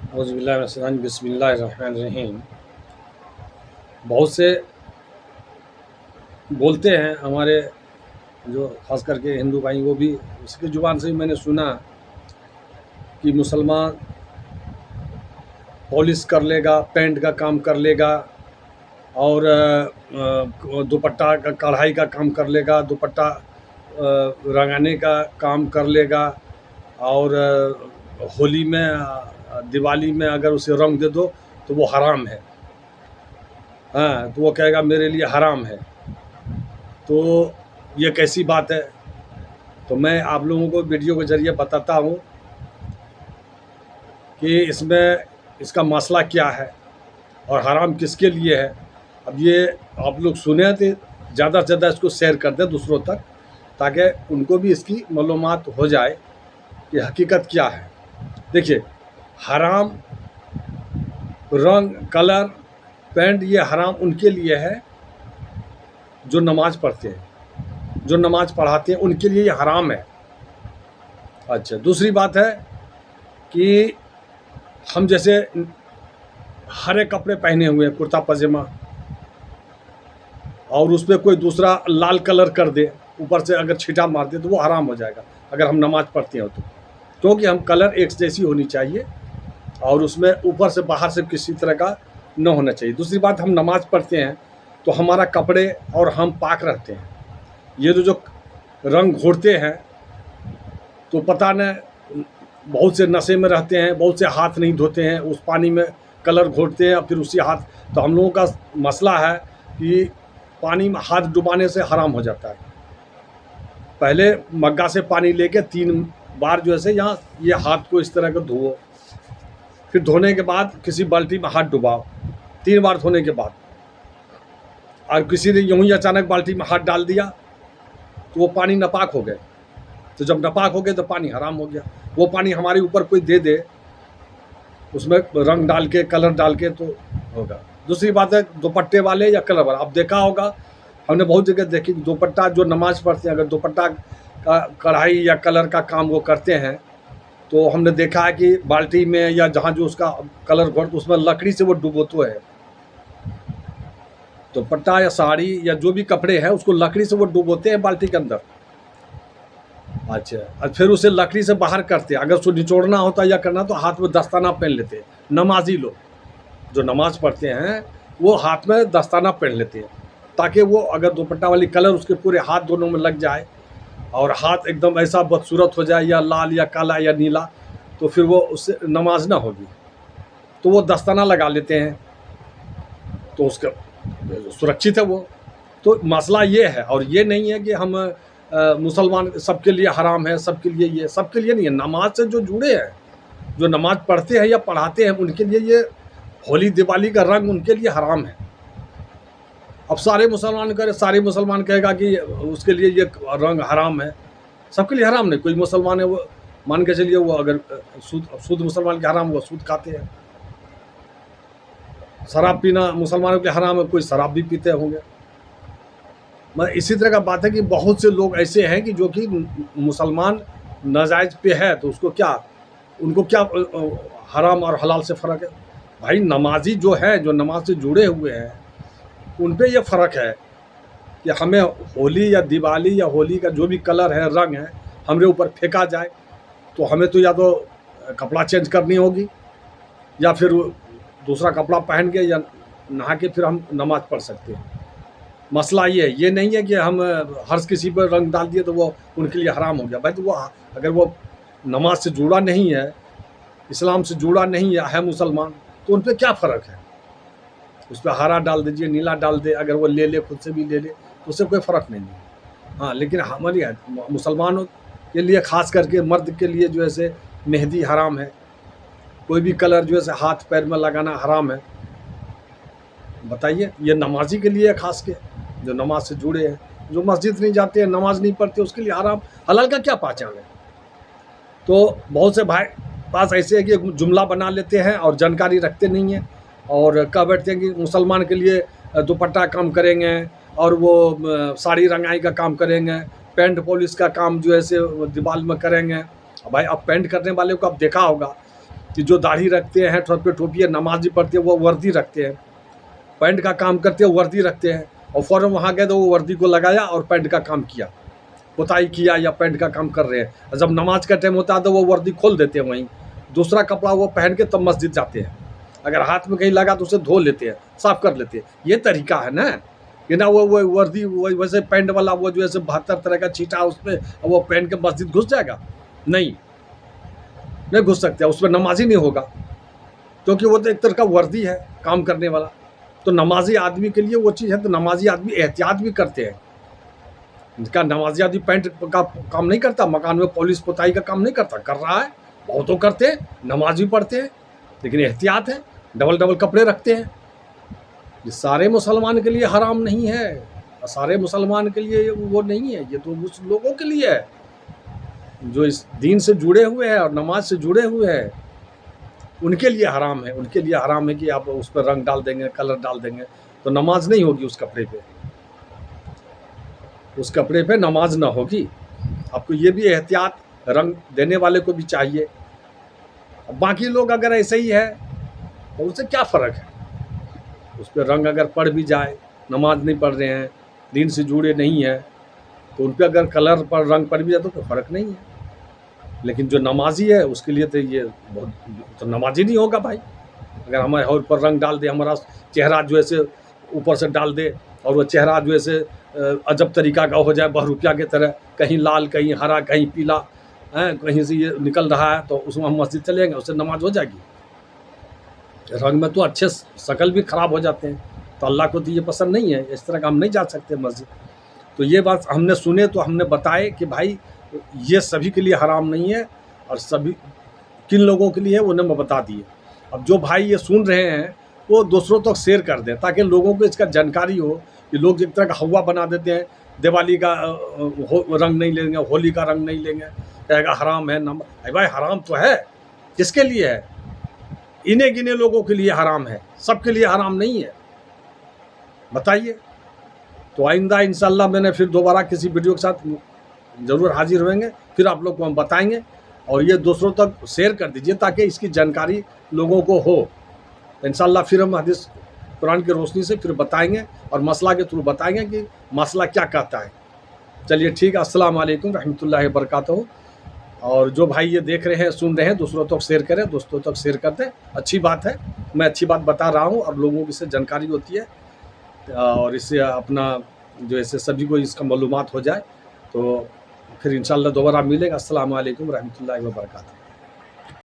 औज़ुबिल्लाहि बिस्मिल्लाहिर्रहमानिर्रहीम। बहुत से बोलते हैं हमारे जो ख़ास करके हिंदू भाई, वो भी उसकी ज़ुबान से भी मैंने सुना कि मुसलमान पॉलिश कर लेगा, पेंट का काम कर लेगा और दुपट्टा का कढ़ाई का काम कर लेगा, दुपट्टा रंगाने का काम कर लेगा और होली में दिवाली में अगर उसे रंग दे दो तो वो हराम है। हाँ, तो वो कहेगा मेरे लिए हराम है। तो ये कैसी बात है? तो मैं आप लोगों को वीडियो के ज़रिए बताता हूँ कि इसमें इसका मसला क्या है और हराम किसके लिए है। अब ये आप लोग सुने तो ज़्यादा से ज़्यादा इसको शेयर कर दें दूसरों तक, ताकि उनको भी इसकी मालूमात हो जाए कि हकीकत क्या है। देखिए, हराम रंग, कलर, पेंट ये हराम उनके लिए है जो नमाज़ पढ़ते हैं, जो नमाज़ पढ़ाते हैं, उनके लिए ये हराम है। अच्छा, दूसरी बात है कि हम जैसे हरे कपड़े पहने हुए हैं, कुर्ता पजामा, और उस पर कोई दूसरा लाल कलर कर दे, ऊपर से अगर छींटा मार दे, तो वो हराम हो जाएगा अगर हम नमाज़ पढ़ते हो तो। क्योंकि हम कलर एक जैसी होनी चाहिए और उसमें ऊपर से बाहर से किसी तरह का न होना चाहिए। दूसरी बात, हम नमाज़ पढ़ते हैं तो हमारा कपड़े और हम पाक रहते हैं। ये जो रंग घोरते हैं तो पता न, बहुत से नशे में रहते हैं, बहुत से हाथ नहीं धोते हैं, उस पानी में कलर घोरते हैं और फिर उसी हाथ। तो हम लोगों का मसला है कि पानी में हाथ डुबाने से हराम हो जाता है। पहले मग्गा से पानी लेके 3 बार जो है यहाँ ये हाथ को इस तरह का धोओ, फिर धोने के बाद किसी बाल्टी में हाथ डुबाओ 3 बार धोने के बाद। और किसी ने यूँ ही अचानक बाल्टी में हाथ डाल दिया तो वो पानी नापाक हो गए। तो जब नापाक हो गए तो पानी हराम हो गया। वो पानी हमारे ऊपर कोई दे दे, उसमें रंग डाल के, कलर डाल के, तो होगा। दूसरी बात है दुपट्टे वाले या कलर वाला। अब देखा होगा, हमने बहुत जगह देखी, दुपट्टा जो नमाज़ पढ़ते हैं, अगर दुपट्टा का कढ़ाई या कलर का काम वो करते हैं तो हमने देखा है कि बाल्टी में या जहाँ जो उसका कलर घोर, तो उसमें लकड़ी से वो डुबोते हैं। दुपट्टा या साड़ी या जो भी कपड़े हैं उसको लकड़ी से वो डुबोते हैं बाल्टी के अंदर। अच्छा, और फिर उसे लकड़ी से बाहर करते हैं। अगर उसको निचोड़ना होता या करना तो हाथ में दस्ताना पहन लेते हैं। नमाजी लोग जो नमाज़ पढ़ते हैं वो हाथ में दस्ताना पहन लेते हैं, ताकि वो अगर दुपट्टा वाली कलर उसके पूरे हाथ दोनों में लग जाए और हाथ एकदम ऐसा बदसूरत हो जाए, या लाल या काला या नीला, तो फिर वो उससे नमाज ना होगी। तो वो दस्ताना लगा लेते हैं, तो उसका सुरक्षित है वो। तो मसला ये है, और ये नहीं है कि हम मुसलमान सबके लिए हराम है, सबके लिए ये, सबके लिए नहीं है। नमाज से जो जुड़े हैं, जो नमाज पढ़ते हैं या पढ़ाते हैं, उनके लिए ये होली दिवाली का रंग उनके लिए हराम है। अब सारे मुसलमान करे, सारे मुसलमान कहेगा कि उसके लिए ये रंग हराम है। सबके लिए हराम नहीं। कोई मुसलमान है वो मान के चलिए, वो अगर सूद मुसलमान के हराम, वो सूद खाते हैं। शराब पीना मुसलमानों के हराम है, कोई शराब भी पीते होंगे। मैं इसी तरह का बात है कि बहुत से लोग ऐसे हैं कि जो कि मुसलमान नाजायज़ पे है, तो उसको क्या, उनको क्या हराम और हलाल से फ़र्क है? भाई नमाजी जो है, जो नमाज से जुड़े हुए हैं, उन पे ये फ़र्क है कि हमें होली या दिवाली या होली का जो भी कलर है, रंग है, हमारे ऊपर फेंका जाए तो हमें तो या तो कपड़ा चेंज करनी होगी या फिर दूसरा कपड़ा पहन के या नहा के फिर हम नमाज़ पढ़ सकते हैं। मसला ये है, ये नहीं है कि हम हर किसी पर रंग डाल दिए तो वो उनके लिए हराम हो गया। भाई तो वो अगर वो नमाज से जुड़ा नहीं है, इस्लाम से जुड़ा नहीं है मुसलमान, तो उन पर क्या फ़र्क है? उस पर हरा डाल दीजिए, नीला डाल दे, अगर वो ले ले, खुद से भी ले ले, तो उससे कोई फ़र्क नहीं है। हाँ, लेकिन हमारी मुसलमानों के लिए, ख़ास करके मर्द के लिए जो है से मेहंदी हराम है, कोई भी कलर जो है से हाथ पैर में लगाना हराम है। बताइए, ये नमाजी के लिए है, ख़ास के जो नमाज से जुड़े हैं। जो मस्जिद नहीं जाते हैं, नमाज नहीं पढ़ते, उसके लिए हराम हलाल का क्या पहचान है? तो बहुत से भाई पास ऐसे है कि जुमला बना लेते हैं और जानकारी रखते नहीं हैं, और कह बैठते हैं कि मुसलमान के लिए दुपट्टा काम करेंगे और वो साड़ी रंगाई का काम करेंगे, पेंट पॉलिश का काम जो है से दीवार में करेंगे। भाई अब पेंट करने वाले को अब देखा होगा, कि जो दाढ़ी रखते हैं, सर पे टोपी है, नमाज़ी पढ़ते हैं, वो वर्दी रखते हैं, पैंट का काम करते हैं, वर्दी रखते हैं, और फ़ौरन वहाँ गए तो वो वर्दी को लगाया और पैंट का काम किया, पुताई किया या पैंट का काम कर रहे हैं। जब नमाज का टाइम होता है तो वो वर्दी खोल देते हैं, वहीं दूसरा कपड़ा वो पहन के तब मस्जिद जाते हैं। अगर हाथ में कहीं लगा तो उसे धो लेते हैं, साफ़ कर लेते हैं। ये तरीका है ना, कि ना वो वर्दी वैसे पैंट वाला वो जो ऐसे 72 तरह का छींटा उस पर वो पहन के मस्जिद घुस जाएगा? नहीं घुस सकते, उसमें नमाज ही नहीं होगा, क्योंकि वो तो एक तरह का वर्दी है काम करने वाला। तो नमाजी आदमी के लिए वो चीज़ है, तो नमाजी आदमी एहतियात भी करते हैं। इनका नमाजी आदमी पैंट का काम नहीं करता, मकान में पॉलिश पुताई का काम नहीं करता, कर रहा है, बहुतों करते हैं, नमाज भी पढ़ते हैं, लेकिन एहतियात है, डबल डबल कपड़े रखते हैं। ये सारे मुसलमान के लिए हराम नहीं है, सारे मुसलमान के लिए वो नहीं है, ये तो उस लोगों के लिए है जो इस दीन से जुड़े हुए हैं और नमाज से जुड़े हुए हैं, उनके लिए हराम है। उनके लिए हराम है कि आप उस पर रंग डाल देंगे, कलर डाल देंगे, तो नमाज नहीं होगी उस कपड़े पे, उस कपड़े पे नमाज ना होगी। आपको ये भी एहतियात रंग देने वाले को भी चाहिए। अब बाकी लोग अगर ऐसे ही है तो उससे क्या फ़र्क है, उस पर रंग अगर पड़ भी जाए, नमाज नहीं पढ़ रहे हैं, दीन से जुड़े नहीं हैं, तो उन पर अगर कलर पर रंग पड़ भी जाए तो कोई फ़र्क नहीं है। लेकिन जो नमाजी है उसके लिए तो ये बहुत, तो नमाजी नहीं होगा भाई। अगर हमारे और पर रंग डाल दे, हमारा चेहरा जो ऐसे ऊपर से डाल दे और वो चेहरा जो ऐसे अजब तरीका का हो जाए, बहरूपिया की तरह, कहीं लाल कहीं हरा कहीं पीला, कहीं से ये निकल रहा है, तो उसमें हम मस्जिद चलेंगे, उससे नमाज हो जाएगी? रंग में तो अच्छे शक्ल भी ख़राब हो जाते हैं, तो अल्लाह को तो ये पसंद नहीं है, इस तरह का हम नहीं जा सकते मस्जिद। तो ये बात हमने सुने तो हमने बताए कि भाई ये सभी के लिए हराम नहीं है, और सभी किन लोगों के लिए है वो ने मैं बता दिए। अब जो भाई ये सुन रहे हैं वो दूसरों तक शेयर कर दें, ताकि लोगों को इसका जानकारी हो कि लोग एक तरह का हवा बना देते हैं, दिवाली का रंग नहीं लेंगे, होली का रंग नहीं लेंगे, कहेगा हराम है। अरे भाई हराम तो है, किसके लिए है? इन्हें गिने लोगों के लिए हराम है, सबके लिए हराम नहीं है, बताइए। तो आइंदा इंशाल्लाह मैंने फिर दोबारा किसी वीडियो के साथ ज़रूर हाजिर होंगे, फिर आप लोग को हम बताएंगे, और ये दूसरों तक शेयर कर दीजिए ताकि इसकी जानकारी लोगों को हो। तो इंशाल्लाह फिर हम हदीस कुरान की रोशनी से फिर बताएंगे और मसला के थ्रू बताएंगे कि मसला क्या कहता है। चलिए ठीक है, अस्सलाम वालेकुम रहमतुल्लाहि व बरकातहू। और जो भाई ये देख रहे हैं सुन रहे हैं दूसरों तक शेयर करें, दोस्तों तक शेयर कर दें, अच्छी बात है। मैं अच्छी बात बता रहा हूँ और लोगों को इससे जानकारी होती है, और इससे अपना जो ऐसे सभी को इसका मालूमात हो जाए। तो फिर इंशाल्लाह दोबारा मिलेगा। अस्सलाम वालेकुम रहमतुल्लाहि व बरकातहू।